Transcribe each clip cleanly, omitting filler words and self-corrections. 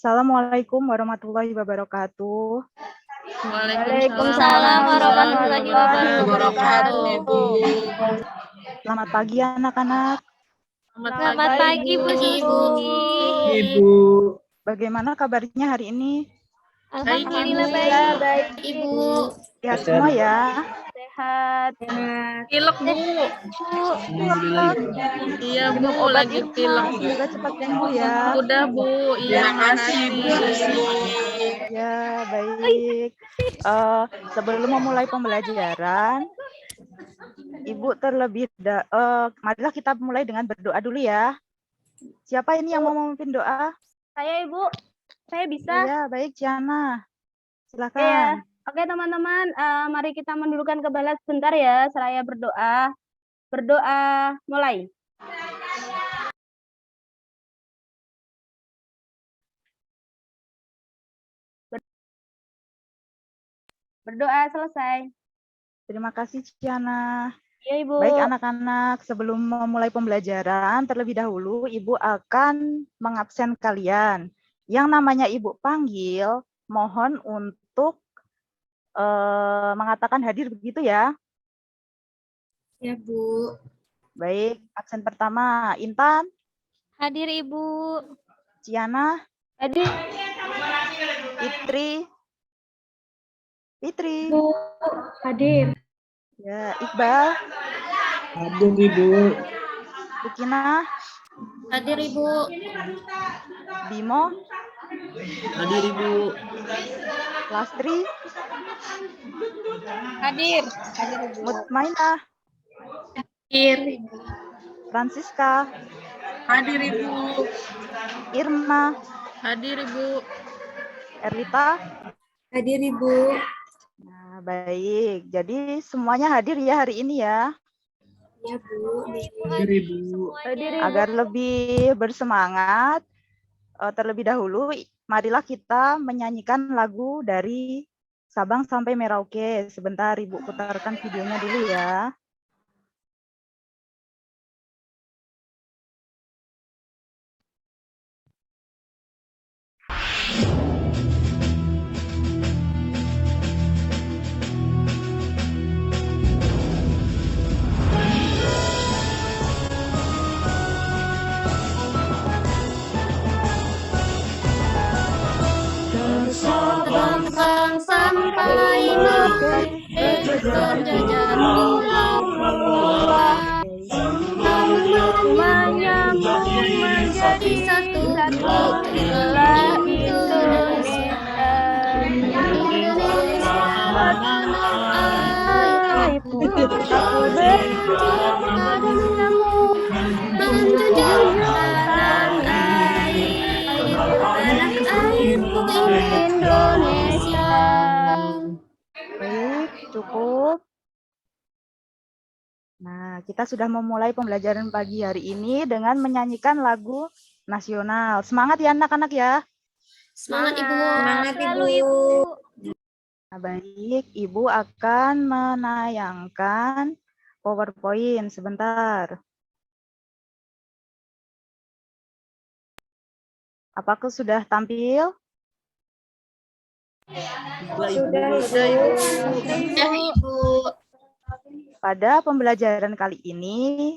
Assalamualaikum warahmatullahi wabarakatuh. Waalaikumsalam warahmatullahi wabarakatuh. Selamat pagi anak-anak. Selamat pagi Bu Suci. Ibu. Bagaimana kabarnya hari ini? Alhamdulillah baik. Ibu. Sehat semua ya? Sehat. Pilek Bu. Alhamdulillah Ibu. Iya Bu, Minum obat lagi Irma, pilek. semoga cepat sembuh ya. Udah Bu, iya makasih Bu Susi. Ya, baik. Sebelum memulai pembelajaran, Ibu marilah kita mulai dengan berdoa dulu ya. Siapa ini yang mau memimpin doa? Saya Ibu. Saya bisa. Iya, baik Ciana. Silakan. Iya. Oke teman-teman, mari kita mendudukkan kepala sebentar ya, seraya berdoa. Berdoa, mulai. Berdoa selesai. Terima kasih Ciana. Iya Ibu. Baik anak-anak, sebelum memulai pembelajaran, terlebih dahulu Ibu akan mengabsen kalian. Yang namanya Ibu panggil, mohon untuk mengatakan hadir begitu ya. Ya Bu. Baik, absen pertama, Intan. Hadir Ibu. Ciana. Hadir. Fitri. Bu. Hadir. Ya, Iqbal. Hadir Ibu. Bukina. Hadir Ibu. Bimo. Hadir Ibu. Lastri. Hadir. Mutmainah. Hadir Ibu. Francisca. Hadir Ibu. Irma. Hadir Ibu. Erlita. Hadir Ibu. Nah, baik. Jadi semuanya hadir ya hari ini ya. Ya Bu. Hadir Ibu. Agar lebih bersemangat, terlebih dahulu marilah kita menyanyikan lagu dari Sabang sampai Merauke. Sebentar Ibu putarkan videonya dulu ya. Terbang sampai Merauke, berjajar pulau-pulau. Semuanya menjadi satu itulah Indonesia. Aku bertemu menjunjung tanah air, Indonesia. Baik, cukup. Nah, kita sudah memulai pembelajaran pagi hari ini dengan menyanyikan lagu nasional. Semangat ya anak-anak ya. Semangat Ibu. Semangat Ibu. Nah, baik, Ibu akan menayangkan PowerPoint sebentar. Apakah sudah tampil? Sudah Ibu. Pada pembelajaran kali ini,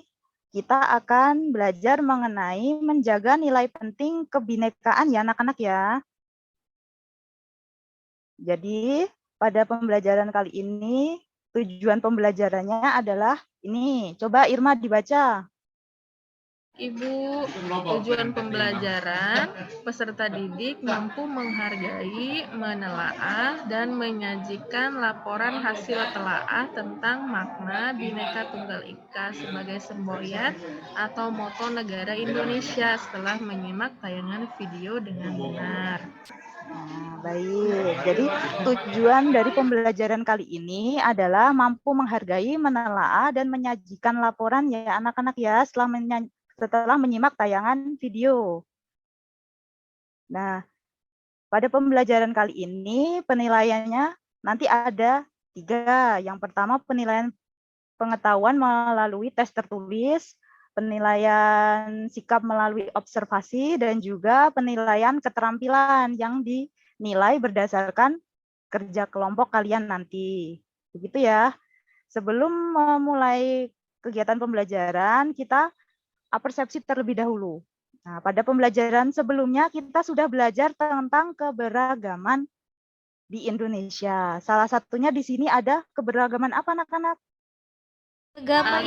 kita akan belajar mengenai menjaga nilai penting kebinekaan ya anak-anak ya. Jadi, pada pembelajaran kali ini, tujuan pembelajarannya adalah ini. Coba Irma dibaca. Ibu, tujuan pembelajaran, peserta didik mampu menghargai, menelaah, dan menyajikan laporan hasil telaah tentang makna Bhinneka Tunggal Ika sebagai semboyan atau moto negara Indonesia setelah menyimak tayangan video dengan benar. Nah, baik. Jadi tujuan dari pembelajaran kali ini adalah mampu menghargai, menelaah, dan menyajikan laporan ya anak-anak ya setelah menyimak tayangan video. Nah, pada pembelajaran kali ini penilaiannya nanti ada 3. Yang pertama penilaian pengetahuan melalui tes tertulis, penilaian sikap melalui observasi, dan juga penilaian keterampilan yang dinilai berdasarkan kerja kelompok kalian nanti. Begitu ya. Sebelum memulai kegiatan pembelajaran, kita persepsi terlebih dahulu. Nah, pada pembelajaran sebelumnya kita sudah belajar tentang keberagaman di Indonesia. Salah satunya di sini ada keberagaman apa, anak-anak? Agama,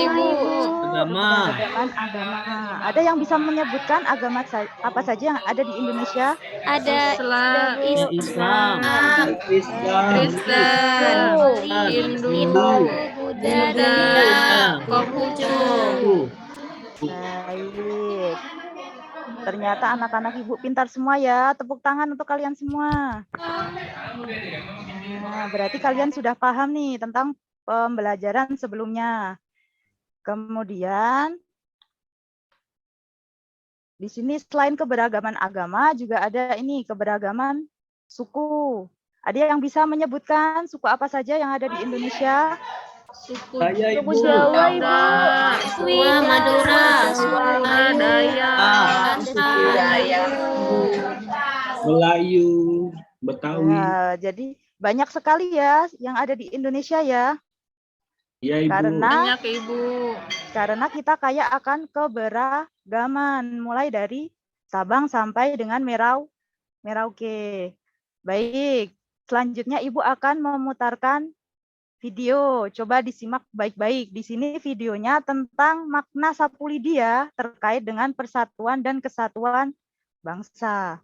Ibu. Keberagaman agama. Ada yang bisa menyebutkan agama apa saja yang ada di Indonesia? Ada Islam, Kristen, Hindu, Buddha, Konghucu. Baik. Ternyata anak-anak Ibu pintar semua ya. Tepuk tangan untuk kalian semua. Nah, berarti kalian sudah paham nih tentang pembelajaran sebelumnya. Kemudian di sini selain keberagaman agama juga ada ini keberagaman suku. Ada yang bisa menyebutkan suku apa saja yang ada di Indonesia? Suku Jawa, Ibu. Jawa, Madura, Sumatera, Dayak, Melayu, Betawi. Ya, jadi banyak sekali ya yang ada di Indonesia ya. Ya, Ibu. banyak Ibu. Karena kita kaya akan keberagaman mulai dari Sabang sampai dengan Merauke. Baik, selanjutnya Ibu akan memutarkan video. Coba disimak baik-baik. Di sini videonya tentang makna sapu lidi ya, terkait dengan persatuan dan kesatuan bangsa.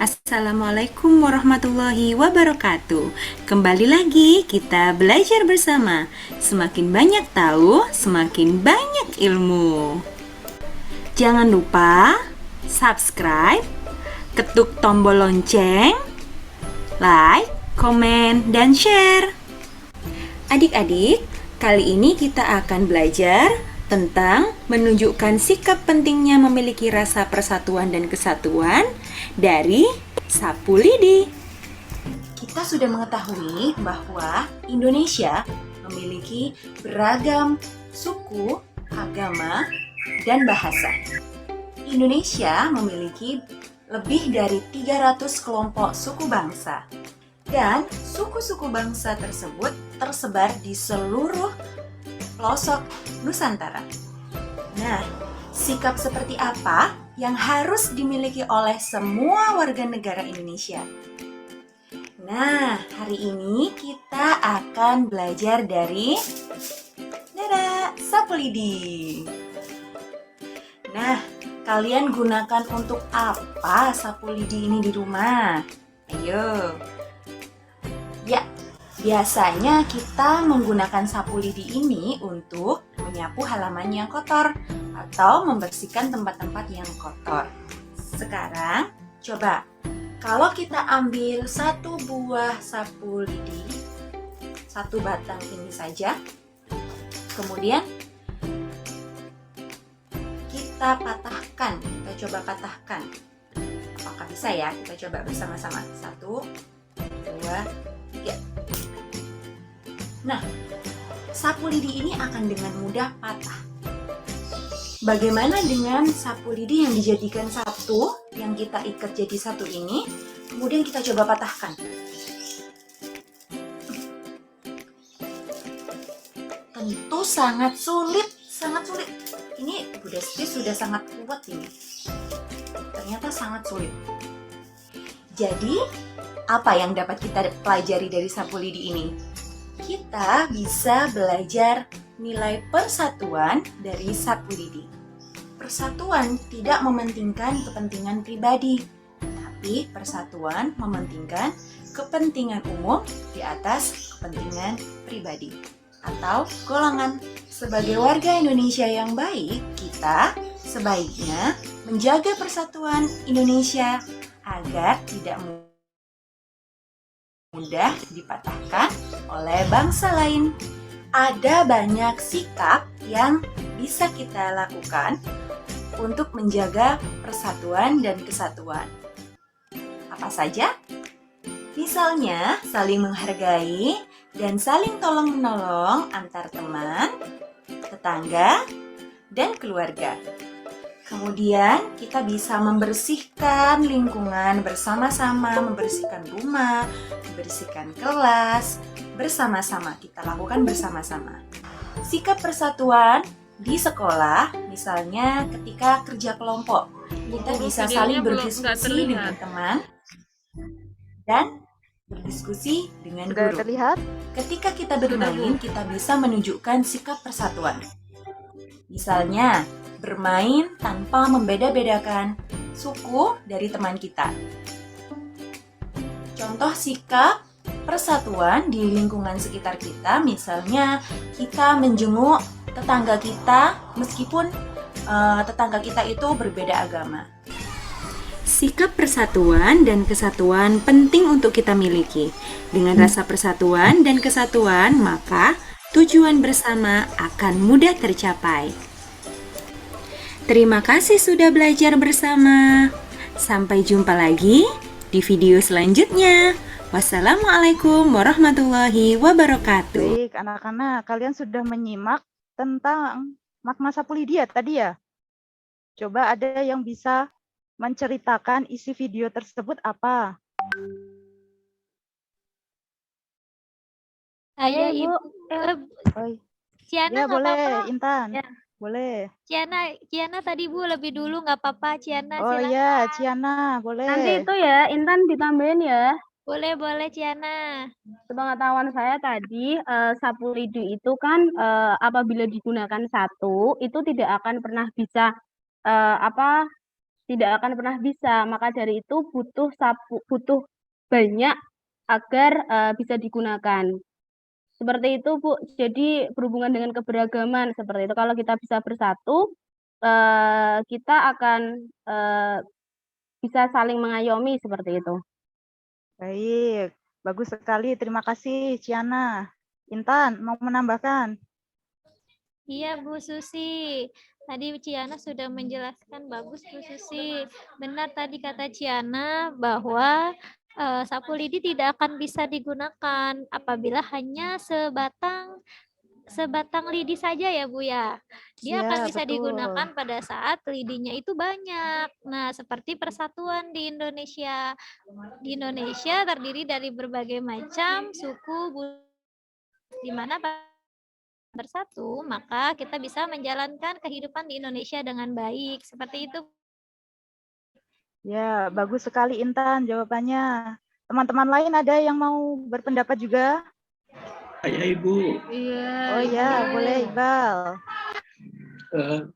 Assalamualaikum warahmatullahi wabarakatuh. Kembali lagi kita belajar bersama. Semakin banyak tahu, semakin banyak ilmu. Jangan lupa subscribe, ketuk tombol lonceng, like, komen, dan share. Adik-adik, kali ini kita akan belajar tentang menunjukkan sikap pentingnya memiliki rasa persatuan dan kesatuan dari sapu lidi. Kita sudah mengetahui bahwa Indonesia memiliki beragam suku, agama, dan bahasa. Indonesia memiliki lebih dari 300 kelompok suku bangsa. Dan suku-suku bangsa tersebut tersebar di seluruh pelosok Nusantara. Nah, sikap seperti apa yang harus dimiliki oleh semua warga negara Indonesia? Nah, hari ini kita akan belajar dari sapu lidi. Nah, kalian gunakan untuk apa sapu lidi ini di rumah? Ayo. Ya, biasanya kita menggunakan sapu lidi ini untuk menyapu halaman yang kotor atau membersihkan tempat-tempat yang kotor. Sekarang, coba kalau kita ambil satu buah sapu lidi, satu batang ini saja, kemudian kita patahkan, kita coba patahkan. Apakah bisa ya? Kita coba bersama-sama. 1, 2, 3. Nah, sapu lidi ini akan dengan mudah patah. Bagaimana dengan sapu lidi yang dijadikan satu, yang kita ikat jadi satu ini, kemudian kita coba patahkan. Tentu sangat sulit, sangat sulit. Ini Bu Desti sudah sangat kuat ini. Ternyata sangat sulit. Jadi, apa yang dapat kita pelajari dari sapu lidi ini? Kita bisa belajar nilai persatuan dari sapu lidi. Persatuan tidak mementingkan kepentingan pribadi, tapi persatuan mementingkan kepentingan umum di atas kepentingan pribadi atau golongan. Sebagai warga Indonesia yang baik, kita sebaiknya menjaga persatuan Indonesia agar tidak mudah dipatahkan oleh bangsa lain. Ada banyak sikap yang bisa kita lakukan untuk menjaga persatuan dan kesatuan. Apa saja? Misalnya, saling menghargai, dan saling tolong-menolong antar teman, tetangga, dan keluarga. Kemudian kita bisa membersihkan lingkungan bersama-sama, membersihkan rumah, membersihkan kelas, bersama-sama. Kita lakukan bersama-sama. Sikap persatuan di sekolah, misalnya ketika kerja kelompok, kita Guru, bisa videonya saling belum- nggak berdiskusi terlihat. dengan teman dan berdiskusi dengan Sudah guru. terlihat? Ketika kita bermain, kita bisa menunjukkan sikap persatuan. Misalnya, bermain tanpa membeda-bedakan suku dari teman kita. Contoh sikap persatuan di lingkungan sekitar kita, misalnya kita menjenguk tetangga kita meskipun tetangga kita itu berbeda agama. Sikap persatuan dan kesatuan penting untuk kita miliki. Dengan rasa persatuan dan kesatuan, maka tujuan bersama akan mudah tercapai. Terima kasih sudah belajar bersama. Sampai jumpa lagi di video selanjutnya. Wassalamualaikum warahmatullahi wabarakatuh. Baik, anak-anak, kalian sudah menyimak tentang makna sapu lidi ya tadi ya? Coba ada yang bisa menceritakan isi video tersebut apa? Saya Ibu. Ibu. Oh, Ciana ya nggak boleh, apa-apa. Intan. Ya. Boleh. Ciana tadi Bu lebih dulu nggak apa-apa. Ciana Oh silakan. ya, Ciana, boleh. Nanti itu ya, Intan ditambahin ya. Boleh Ciana. Sepengetahuan saya tadi, sapu lidi itu kan apabila digunakan satu, itu tidak akan pernah bisa tidak akan pernah bisa. Maka dari itu butuh banyak agar bisa digunakan. Seperti itu, Bu. Jadi berhubungan dengan keberagaman seperti itu. Kalau kita bisa bersatu, kita akan bisa saling mengayomi seperti itu. Baik, bagus sekali. Terima kasih, Ciana. Intan, mau menambahkan? Iya Bu Susi. Tadi Ciana sudah menjelaskan bagus Bu Susi. Benar tadi kata Ciana bahwa sapu lidi tidak akan bisa digunakan apabila hanya sebatang lidi saja ya Bu ya. Dia akan Ya, bisa betul. digunakan pada saat lidinya itu banyak. Nah, seperti persatuan di Indonesia. Di Indonesia terdiri dari berbagai macam suku, di mana bersatu, maka kita bisa menjalankan kehidupan di Indonesia dengan baik. Seperti itu. Ya, bagus sekali Intan jawabannya. Teman-teman lain ada yang mau berpendapat juga? Ya, Ibu. Iya. Oh ya, boleh Iqbal.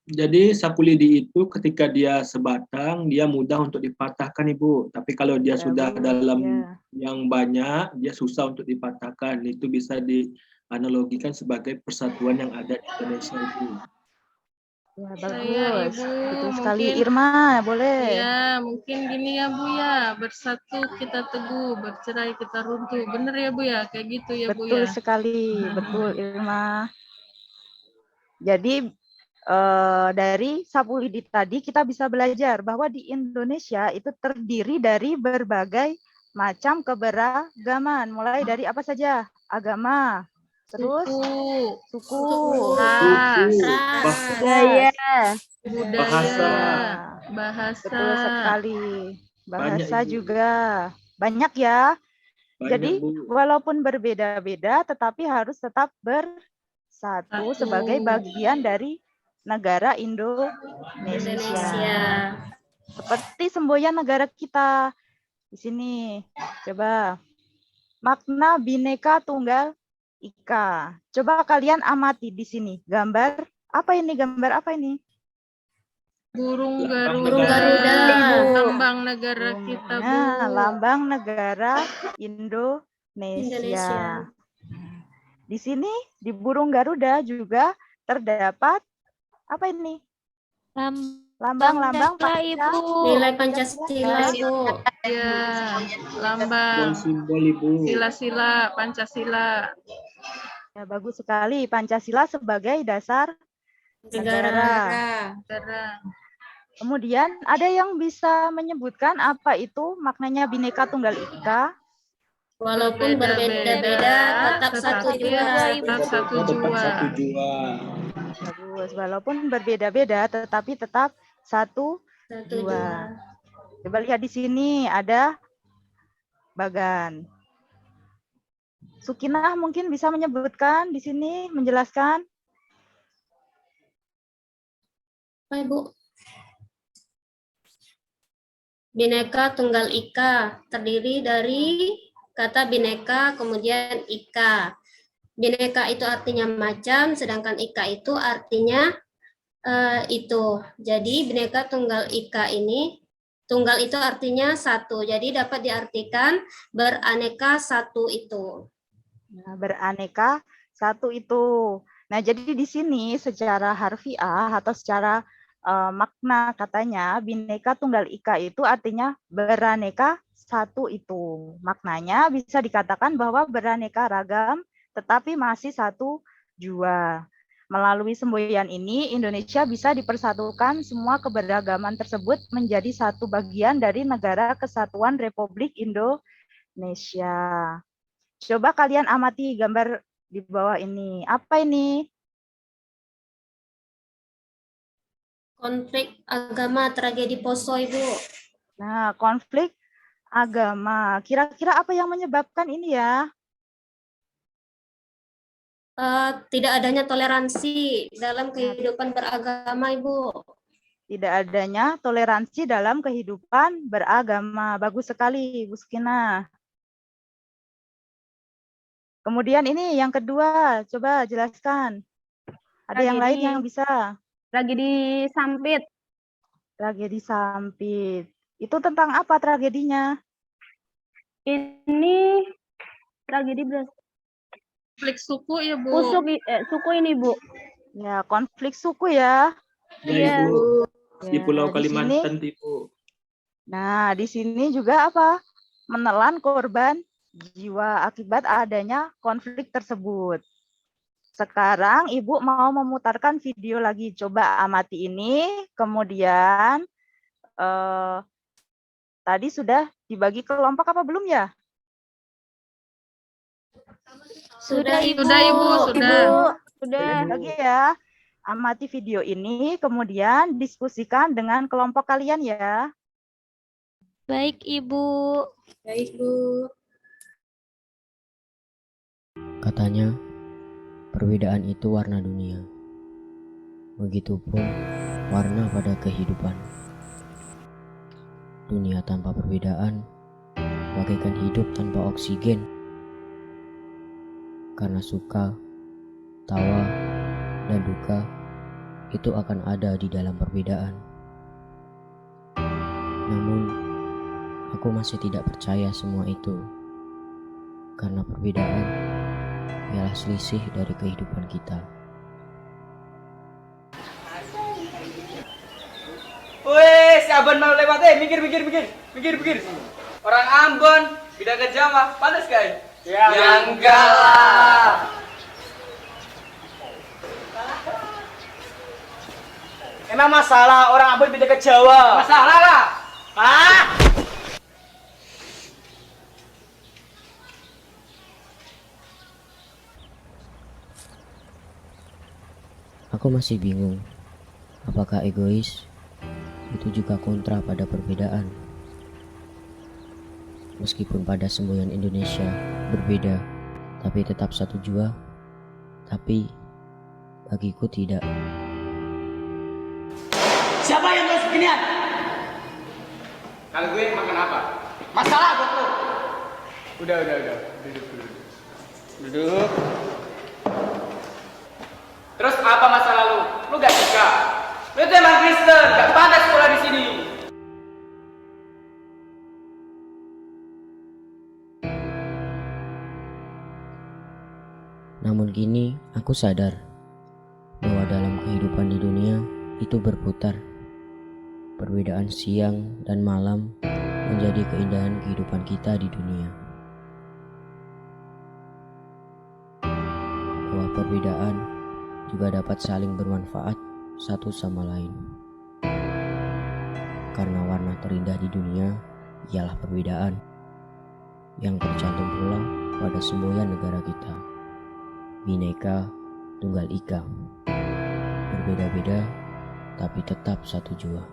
Jadi sapu lidi itu ketika dia sebatang, dia mudah untuk dipatahkan, Ibu. Tapi kalau dia Ya, sudah Bu. dalam Ya. yang banyak, dia susah untuk dipatahkan. Itu bisa dianalogikan sebagai persatuan yang ada di Indonesia, Ibu. Ya, Saya, bagus. Ibu, Betul sekali. mungkin- Irma, boleh. Iya, mungkin gini ya Bu ya, bersatu kita teguh, bercerai kita runtuh. Bener ya Bu ya, kayak gitu ya Bu Betul ya. sekali. Betul, Irma. Jadi, dari sapu lidi tadi kita bisa belajar bahwa di Indonesia itu terdiri dari berbagai macam keberagaman. Mulai dari apa saja? Agama, terus suku, ras, Budaya. budaya, bahasa. Betul bahasa. sekali. Banyak, Bahasa Ibu. juga. Banyak ya. Banyak, Jadi, Bu. walaupun berbeda-beda, tetapi harus tetap bersatu sebagai bagian dari negara Indonesia. Seperti semboyan negara kita. Di sini, coba. Makna Bhinneka Tunggal Ika. Coba kalian amati di sini. Gambar apa ini? Gambar apa ini? Burung Burung Garuda, Garuda. lambang negara kita Bu. Nah, lambang negara Indonesia. Di sini di burung Garuda juga terdapat apa ini? Lambang-lambang Ibu. Nilai Pancasila, Bu. Ya, lambang Simbol, Ibu. sila-sila Pancasila. Ya, bagus sekali. Pancasila sebagai dasar negara. Negara. Kemudian ada yang bisa menyebutkan apa itu maknanya Bhinneka Tunggal Ika? Walaupun berbeda-beda, tetap satu tetapi jua. tetap satu Tetap jua. satu jua. Bagus. Walaupun berbeda-beda, tetapi tetap satu Satu jua. jua. Coba lihat di sini ada Bagan. Sukinah mungkin bisa menyebutkan di sini, menjelaskan. Apa Ibu? Bhinneka Tunggal Ika terdiri dari kata bineka kemudian ika. Bineka itu artinya macam, sedangkan ika itu artinya itu. Jadi Bhinneka Tunggal Ika ini, tunggal itu artinya satu. Jadi dapat diartikan beraneka satu itu. Nah, beraneka satu itu. Nah, jadi di sini secara harfiah atau secara makna katanya Bhinneka Tunggal Ika itu artinya beraneka satu itu. Maknanya bisa dikatakan bahwa beraneka ragam tetapi masih satu jua. Melalui semboyan ini Indonesia bisa dipersatukan semua keberagaman tersebut menjadi satu bagian dari Negara Kesatuan Republik Indonesia. Coba kalian amati gambar di bawah ini. Apa ini? Konflik agama tragedi Poso, Ibu. Nah, konflik agama. Kira-kira apa yang menyebabkan ini ya? Tidak adanya toleransi dalam kehidupan beragama, Ibu. Tidak adanya toleransi dalam kehidupan beragama. Bagus sekali, Bu Sukina. Kemudian ini yang kedua, coba jelaskan. Ada yang lain yang bisa? Tragedi Sampit. Tragedi Sampit. Itu tentang apa tragedinya? Ini tragedi Konflik suku ya, Bu. suku ini, Bu. Ya, konflik suku ya. Ya, Ibu. Di Ya, Pulau di sini- Kalimantan, Ibu. Nah, di sini juga apa? Menelan korban jiwa akibat adanya konflik tersebut. Sekarang Ibu mau memutarkan video lagi. Coba amati ini. Kemudian tadi sudah dibagi kelompok apa belum ya? Sudah, Ibu. Sudah, Ibu, sudah. Sudah. Lagi ya. Amati video ini, kemudian diskusikan dengan kelompok kalian ya. Baik, Ibu. Baik, Bu. Katanya, perbedaan itu warna dunia. Begitupun warna pada kehidupan. Dunia tanpa perbedaan bagaikan hidup tanpa oksigen. Karena suka, tawa, dan duka itu akan ada di dalam perbedaan. Namun, aku masih tidak percaya semua itu. Karena perbedaan ialah selisih dari kehidupan kita. Wes, Ambon mau lewat mikir. Orang Ambon beda ke Jawa, pantas guys? Ya enggak lah. Emang masalah orang Ambon beda ke Jawa? Masalah lah. Ah! Aku masih bingung, apakah egois itu juga kontra pada perbedaan. Meskipun pada semboyan Indonesia berbeda, tapi tetap satu jua, tapi bagiku tidak. Siapa yang nulis beginian? Kalau gue makan apa? Masalah buat lo. Udah. Duduk. Terus apa masalah lu? Lu gak suka? Lu itu emang Kristen, gak pantas sekolah di sini. Namun kini aku sadar bahwa dalam kehidupan di dunia itu berputar. Perbedaan siang dan malam menjadi keindahan kehidupan kita di dunia. Bahwa perbedaan juga dapat saling bermanfaat satu sama lain. Karena warna terindah di dunia ialah perbedaan. yang tercantum pula pada semboyan negara kita, Bhinneka Tunggal Ika. Berbeda-beda, tapi tetap satu jua.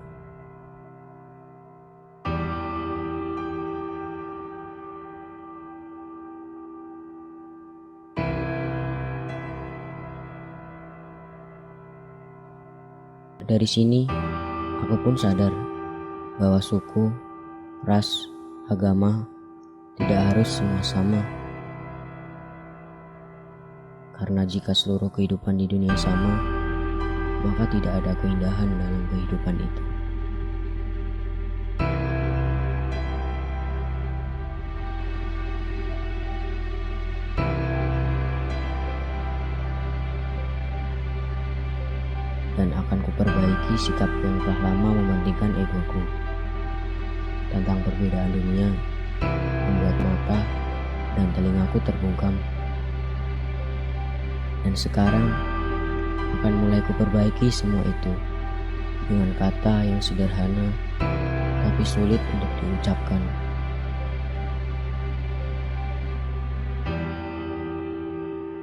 Dari sini, aku pun sadar bahwa suku, ras, agama tidak harus semua sama. Karena jika seluruh kehidupan di dunia sama, maka tidak ada keindahan dalam kehidupan itu. Dan akan kuperbaiki sikap yang telah lama mementingkan egoku. Tentang perbedaan dunia, membuat mata dan telingaku terbungkam. Dan sekarang akan mulai kuperbaiki semua itu dengan kata yang sederhana tapi sulit untuk diucapkan.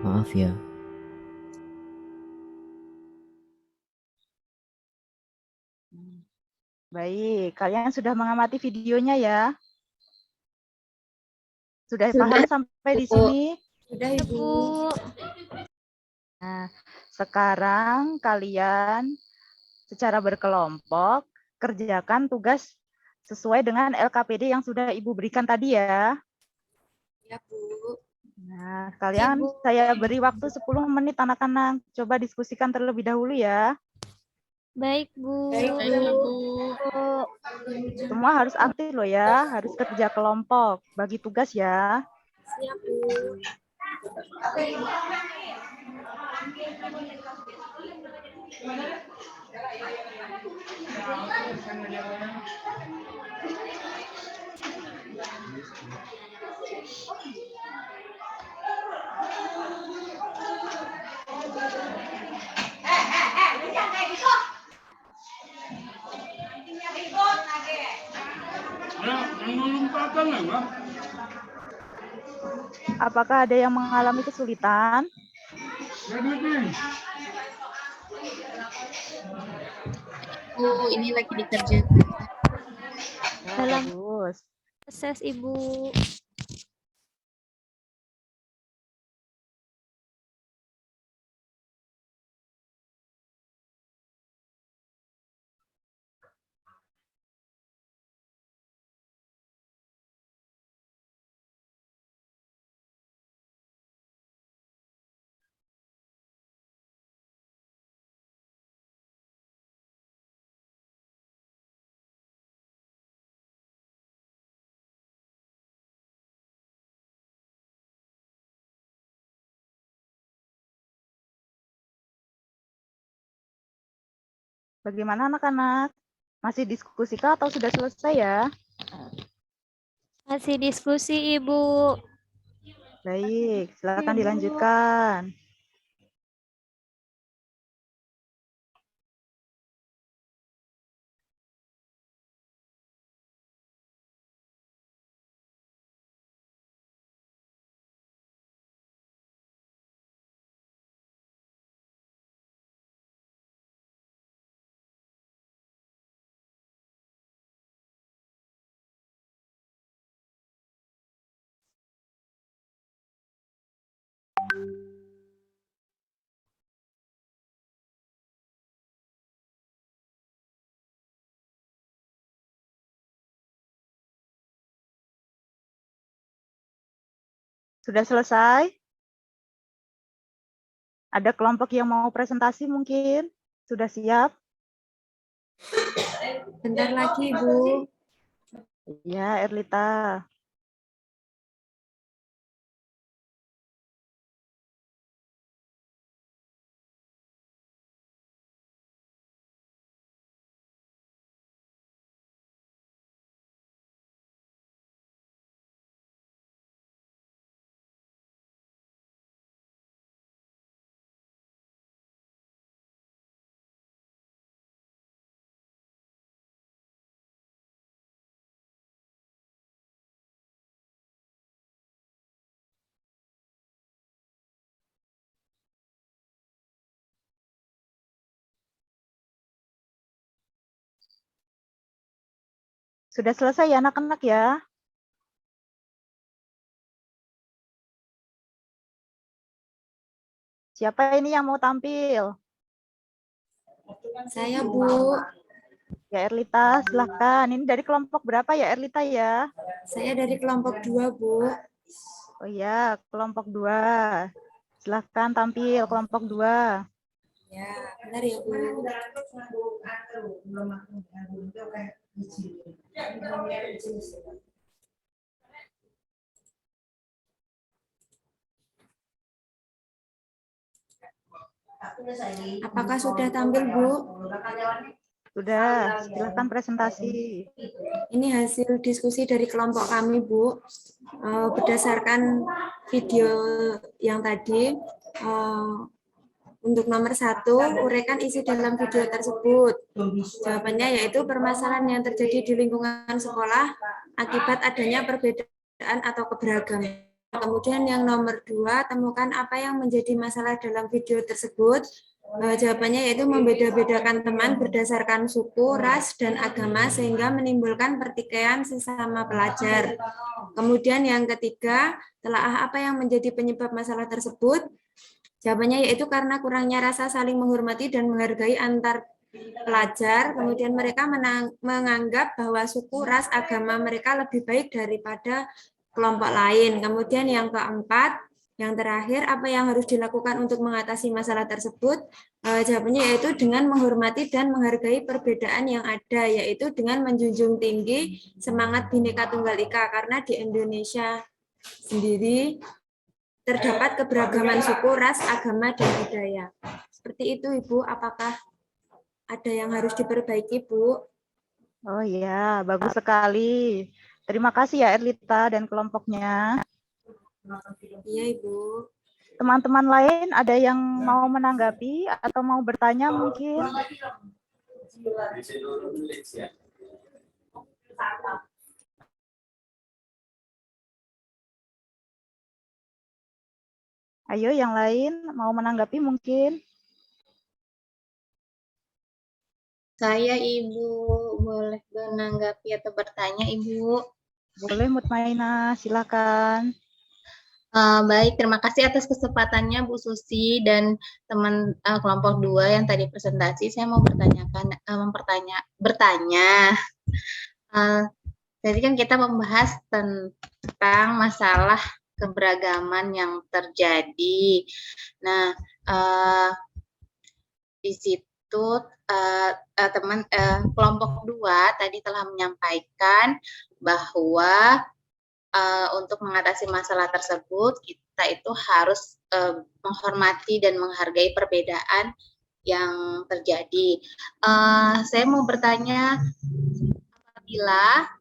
Maaf ya. Baik, kalian sudah mengamati videonya ya? Sudah paham sampai di sini? Sudah, Bu. Ibu. Nah, sekarang kalian secara berkelompok kerjakan tugas sesuai dengan LKPD yang sudah Ibu berikan tadi ya. Ya, Bu. Nah, kalian saya beri waktu 10 menit anak-anak. Coba diskusikan terlebih dahulu ya. Baik, Bu. Baiklah, Bu. Semua harus aktif loh ya, harus kerja kelompok, bagi tugas ya. Siap, Bu. Apakah ada yang mengalami kesulitan? Bu, ini lagi dikerjakan. Ya, bagus. Proses, Ibu. Bagaimana anak-anak? Masih diskusi kah atau sudah selesai ya? Masih diskusi, Ibu. Baik, silakan dilanjutkan. Sudah selesai? Ada kelompok yang mau presentasi mungkin? Sudah siap? Bentar lagi, Bu. Ya, Erlita. Sudah selesai ya anak-anak ya? Siapa ini yang mau tampil? Saya, Bu. Ya Erlita, silahkan. Ini dari kelompok berapa ya Erlita ya? Saya dari kelompok 2, Bu. Oh iya, kelompok 2. Silahkan tampil kelompok 2. Ya, benar ya, Bu. Apakah sudah tampil, Bu? Sudah, silahkan presentasi. Ini hasil diskusi dari kelompok kami, Bu. Berdasarkan video yang tadi, untuk nomor 1, uraikan isi dalam video tersebut. Jawabannya yaitu permasalahan yang terjadi di lingkungan sekolah akibat adanya perbedaan atau keberagaman. Kemudian yang nomor 2, temukan apa yang menjadi masalah dalam video tersebut. Jawabannya yaitu membeda-bedakan teman berdasarkan suku, ras, dan agama sehingga menimbulkan pertikaian sesama pelajar. Kemudian yang ketiga, telaah apa yang menjadi penyebab masalah tersebut. Jawabannya yaitu karena kurangnya rasa saling menghormati dan menghargai antar pelajar, kemudian mereka menganggap bahwa suku, ras, agama mereka lebih baik daripada kelompok lain. Kemudian yang keempat, yang terakhir, apa yang harus dilakukan untuk mengatasi masalah tersebut? Jawabannya yaitu dengan menghormati dan menghargai perbedaan yang ada, yaitu dengan menjunjung tinggi semangat Bhinneka Tunggal Ika, karena di Indonesia sendiri terdapat keberagaman suku, ras, agama, dan budaya. Seperti itu, Ibu. Apakah ada yang harus diperbaiki, Bu? Oh iya, bagus sekali. Terima kasih ya Erlita dan kelompoknya. Iya, Ibu. Teman-teman lain ada yang mau menanggapi atau mau bertanya mungkin? Ayo yang lain mau menanggapi mungkin? Saya Ibu, boleh menanggapi atau bertanya Ibu? Boleh Mutmainah, silakan. Baik, terima kasih atas kesempatannya Bu Susi dan teman kelompok 2 yang tadi presentasi. Saya mau bertanya. Tadi kan kita membahas tentang masalah keberagaman yang terjadi. Nah, di situ kelompok 2 tadi telah menyampaikan bahwa untuk mengatasi masalah tersebut kita itu harus menghormati dan menghargai perbedaan yang terjadi. Saya mau bertanya, apabila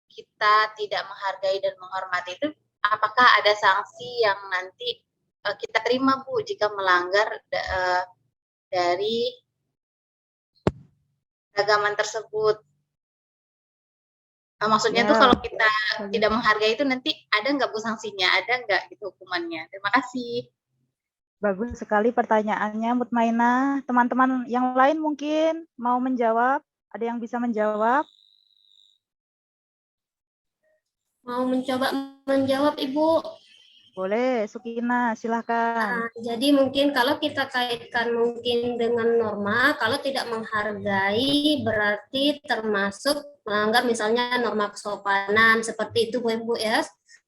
kita tidak menghargai dan menghormati itu, apakah ada sanksi yang nanti kita terima, Bu, jika melanggar dari keragaman tersebut? Maksudnya tuh kalau kita tidak menghargai itu nanti ada nggak Bu sanksinya, ada nggak gitu hukumannya? Terima kasih. Bagus sekali pertanyaannya Mutmainah. Teman-teman yang lain mungkin mau menjawab? Ada yang bisa menjawab? Mau mencoba menjawab, Ibu? Boleh, Sukina, silahkan. Jadi mungkin kalau kita kaitkan mungkin dengan norma, kalau tidak menghargai berarti termasuk melanggar misalnya norma kesopanan, seperti itu Bu ya.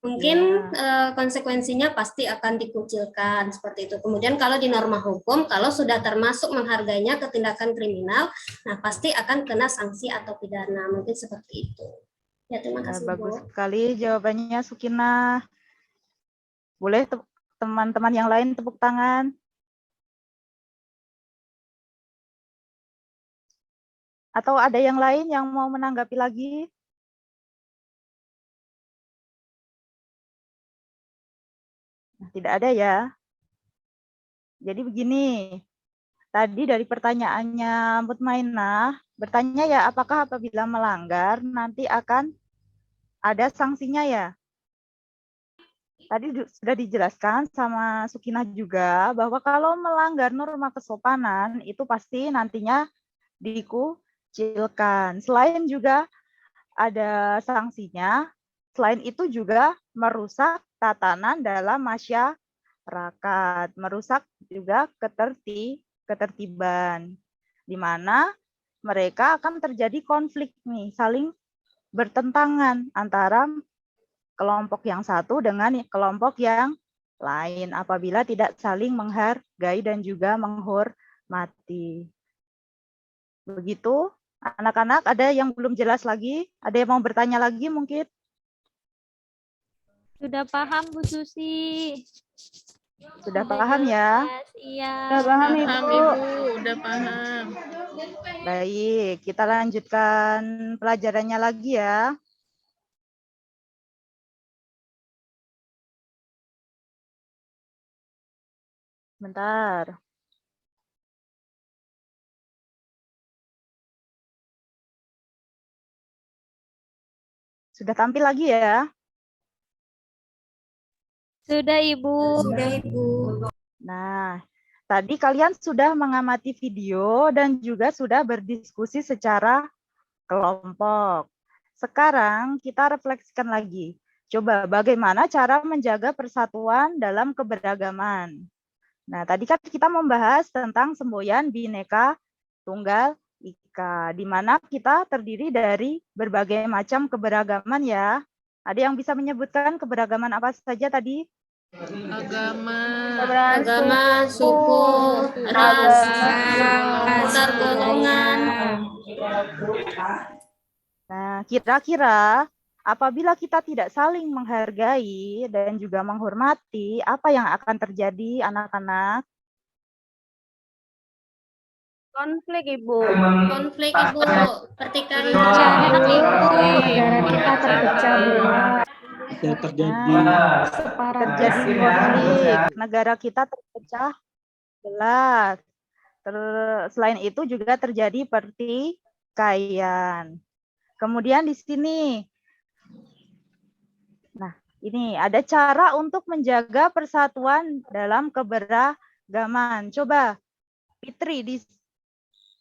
Mungkin konsekuensinya pasti akan dikucilkan, seperti itu. Kemudian kalau di norma hukum, kalau sudah termasuk menghargainya ke tindakan kriminal, nah pasti akan kena sanksi atau pidana, mungkin seperti itu. Ya, terima kasih, bagus Bu. sekali jawabannya Sukina. Boleh teman-teman yang lain tepuk tangan. Atau ada yang lain yang mau menanggapi lagi? Tidak ada ya. Jadi begini, tadi dari pertanyaannya Mutmainah, bertanya ya apakah apabila melanggar nanti akan ada sanksinya ya? Tadi sudah dijelaskan sama Sukina juga bahwa kalau melanggar norma kesopanan itu pasti nantinya dikucilkan. Selain juga ada sanksinya. Selain itu juga merusak tatanan dalam masyarakat, merusak juga ketertiban, di mana mereka akan terjadi konflik nih, saling bertentangan antara kelompok yang satu dengan kelompok yang lain apabila tidak saling menghargai dan juga menghormati. Begitu, anak-anak, ada yang belum jelas lagi? Ada yang mau bertanya lagi mungkin? Sudah paham Bu Susi? Sudah paham ya? Iya. Sudah paham, Paham Ibu. Ibu, udah paham. Baik, kita lanjutkan pelajarannya lagi ya. Bentar. Sudah tampil lagi ya? Sudah Ibu. Sudah, Ibu. Nah, tadi kalian sudah mengamati video dan juga sudah berdiskusi secara kelompok. Sekarang kita refleksikan lagi. Coba bagaimana cara menjaga persatuan dalam keberagaman. Nah, tadi kan kita membahas tentang semboyan Bhinneka Tunggal Ika, di mana kita terdiri dari berbagai macam keberagaman ya. Ada yang bisa menyebutkan keberagaman apa saja tadi? Agama, suku, ras, antar golongan. Nah, kira-kira apabila kita tidak saling menghargai dan juga menghormati, apa yang akan terjadi anak-anak? Konflik, Ibu. Konflik, Ibu. Pertikaian. Negara kita terpecah belah. Dan terjadi Terjadi konflik, negara kita terpecah belah. Selain itu juga terjadi pertikaian. Kemudian di sini, nah ini ada cara untuk menjaga persatuan dalam keberagaman. Coba Fitri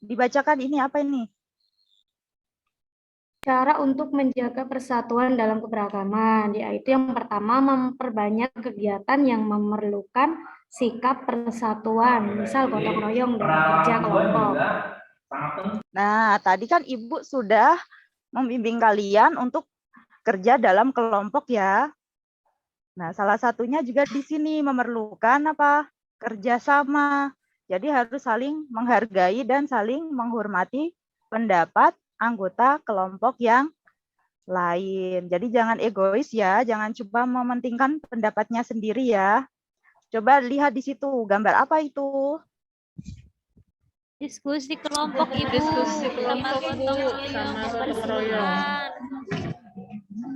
dibacakan ini apa ini? Cara untuk menjaga persatuan dalam keberagaman, yaitu yang pertama memperbanyak kegiatan yang memerlukan sikap persatuan, misal gotong royong dan kerja kelompok. Nah, tadi kan Ibu sudah membimbing kalian untuk kerja dalam kelompok ya. Nah, salah satunya juga di sini memerlukan apa? Kerjasama. Jadi harus saling menghargai dan saling menghormati pendapat anggota kelompok yang lain. Jadi jangan egois ya, jangan coba mementingkan pendapatnya sendiri ya. Coba lihat di situ, gambar apa itu? Diskusi kelompok Ibu. Diskusi kelompok Bu, sama gotong royong.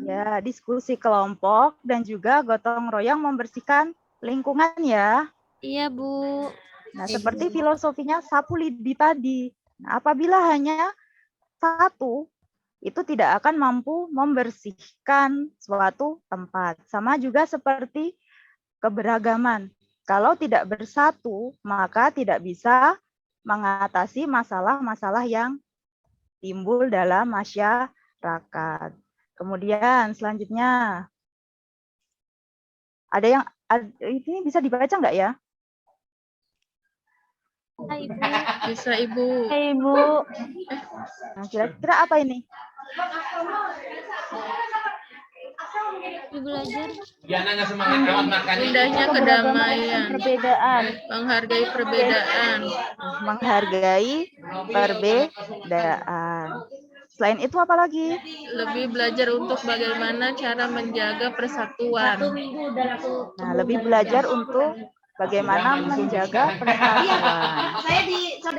Ya, diskusi kelompok dan juga gotong royong membersihkan lingkungan ya. Iya Bu. Nah, seperti filosofinya sapu lidi tadi. Nah, apabila hanya satu, itu tidak akan mampu membersihkan suatu tempat. Sama juga seperti keberagaman. Kalau tidak bersatu, maka tidak bisa mengatasi masalah-masalah yang timbul dalam masyarakat. Kemudian selanjutnya, ada yang ini bisa dibaca nggak ya? Ibu. Bisa Ibu. Ibu. Nah, kira-kira apa ini? Ibu belajar. Indahnya kedamaian. Perbedaan. Menghargai perbedaan. Menghargai perbedaan. Selain itu apa lagi? Lebih belajar untuk bagaimana cara menjaga persatuan. Nah, lebih belajar untuk bagaimana menjaga persatuan.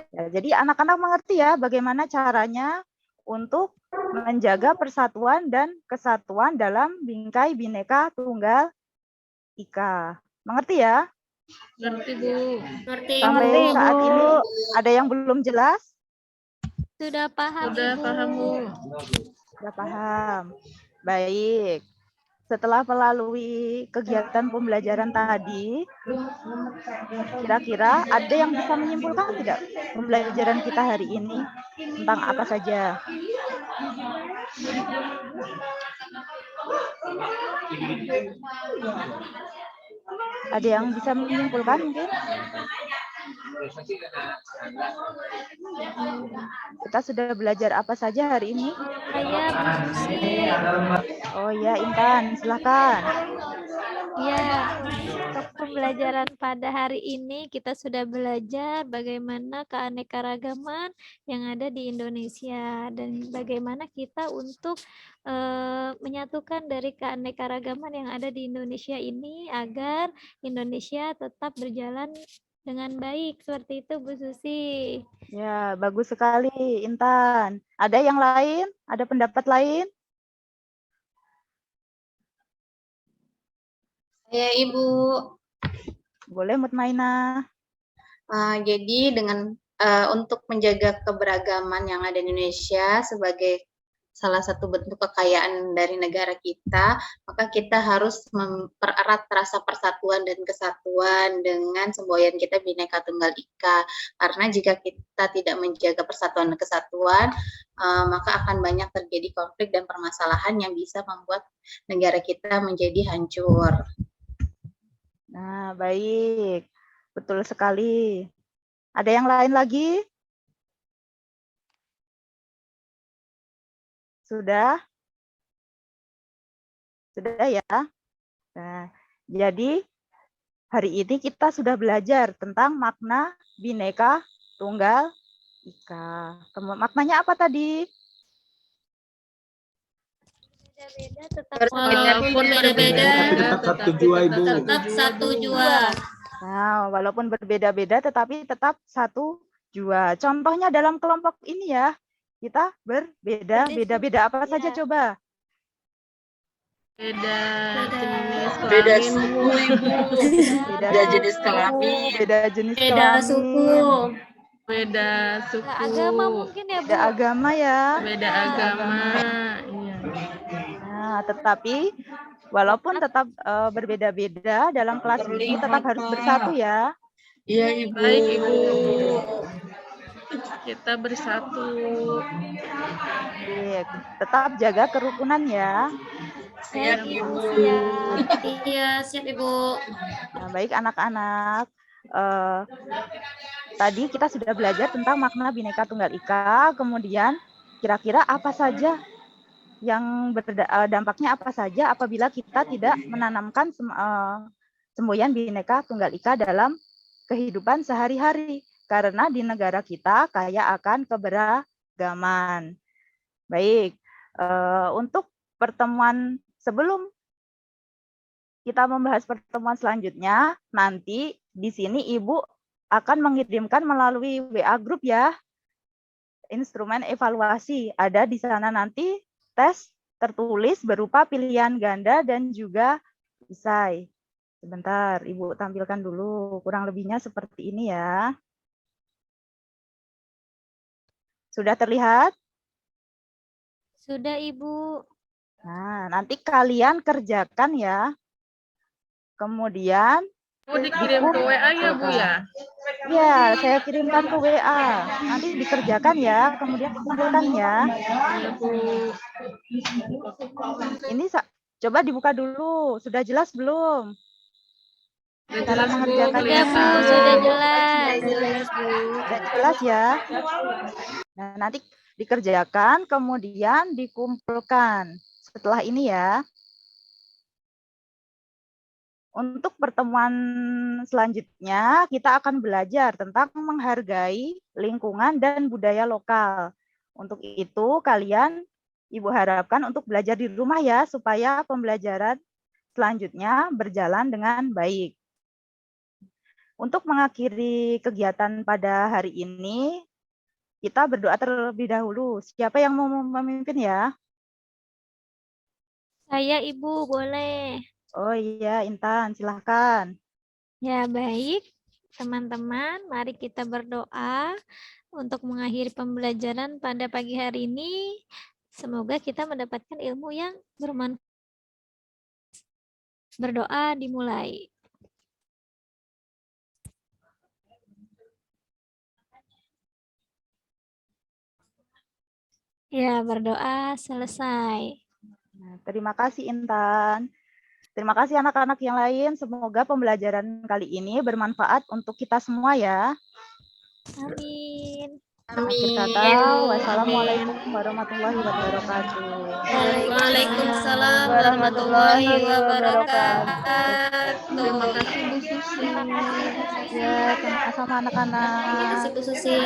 Ya, jadi anak-anak mengerti ya bagaimana caranya untuk menjaga persatuan dan kesatuan dalam bingkai Bhinneka Tunggal Ika. Mengerti ya? Ngerti Bu. Ngerti. Sampai saat ini ada yang belum jelas? Sudah paham Sudah Ibu. paham Bu. Sudah paham. Baik. setelah melalui kegiatan pembelajaran tadi, kira-kira ada yang bisa menyimpulkan tidak pembelajaran kita hari ini tentang apa saja? Ada yang bisa menyimpulkan mungkin? Kita sudah belajar apa saja hari ini? Saya Bu Susi. Oh ya, Intan, silakan. Ya, untuk pembelajaran pada hari ini kita sudah belajar bagaimana keanekaragaman yang ada di Indonesia dan bagaimana kita untuk menyatukan dari keanekaragaman yang ada di Indonesia ini agar Indonesia tetap berjalan dengan baik. Seperti itu, Bu Susi. Ya, bagus sekali, Intan. Ada yang lain? Ada pendapat lain? Ya, Ibu. Boleh, Mutmainah. Jadi dengan untuk menjaga keberagaman yang ada di Indonesia sebagai salah satu bentuk kekayaan dari negara kita, maka kita harus mempererat rasa persatuan dan kesatuan dengan semboyan kita Bhinneka Tunggal Ika. Karena jika kita tidak menjaga persatuan dan kesatuan, maka akan banyak terjadi konflik dan permasalahan yang bisa membuat negara kita menjadi hancur. Nah, baik. Betul sekali. Ada yang lain lagi? Sudah? Sudah ya? Nah, jadi hari ini kita sudah belajar tentang makna Bhinneka Tunggal Ika. Maknanya apa tadi? Beda-beda tetap Walaupun berbeda, tetap satu jua, Ibu. tetap satu jua. Nah, walaupun berbeda-beda tetapi tetap satu jua. Contohnya dalam kelompok ini ya, kita berbeda, beda-beda apa saja coba? Beda jenis Beda kelamin, suku, Bu. Ibu. Beda jenis kelamin. Beda jenis Beda kelamin. suku. Beda suku. Beda agama mungkin ya, Bu. Beda agama ya. Beda agama. Iya. Nah, tetapi walaupun tetap berbeda-beda dalam kelas ini tetap harus bersatu ya. Iya, Ibu. Baik, Ibu. Kita bersatu. Baik, tetap jaga kerukunan ya. Siap, Ibu. Iya, siap, Ibu. Nah, baik anak-anak. Tadi kita sudah belajar tentang makna Bhinneka Tunggal Ika. Kemudian kira-kira apa saja yang dampaknya apa saja apabila kita tidak menanamkan semboyan Bhinneka Tunggal Ika dalam kehidupan sehari-hari. Karena di negara kita kaya akan keberagaman. Baik, untuk pertemuan sebelum kita membahas pertemuan selanjutnya, nanti di sini Ibu akan mengirimkan melalui WA Group ya, instrumen evaluasi. Ada di sana nanti tes tertulis berupa pilihan ganda dan juga esai. Sebentar, Ibu tampilkan dulu. Kurang lebihnya seperti ini ya. Sudah terlihat? Sudah, Ibu. Nah, nanti kalian kerjakan ya. Kemudian Bu dikirim ke WA ya, Bu ya? ya, saya kirimkan ke WA. Nanti dikerjakan ya, kemudian kumpulkan ya. Ini coba dibuka dulu. Sudah jelas belum? Cara mengerjakannya. Sudah jelas. Sudah jelas ya. Nah, nanti dikerjakan, kemudian dikumpulkan. Setelah ini ya. Untuk pertemuan selanjutnya, kita akan belajar tentang menghargai lingkungan dan budaya lokal. Untuk itu, kalian, Ibu harapkan untuk belajar di rumah ya, supaya pembelajaran selanjutnya berjalan dengan baik. Untuk mengakhiri kegiatan pada hari ini, kita berdoa terlebih dahulu. Siapa yang mau memimpin ya? Saya, Ibu, boleh. Oh iya, Intan, silahkan. Ya, baik. Teman-teman, mari kita berdoa untuk mengakhiri pembelajaran pada pagi hari ini. Semoga kita mendapatkan ilmu yang bermanfaat. Berdoa dimulai. Ya, berdoa selesai. Nah, terima kasih Intan. Terima kasih anak-anak yang lain. Semoga pembelajaran kali ini bermanfaat untuk kita semua ya. Amin. Akhir kata, wassalamualaikum warahmatullahi wabarakatuh. Waalaikumsalam warahmatullahi wabarakatuh. Terima kasih Bu Susi. Ya, sama-sama anak-anak. Terima kasih Bu Susi.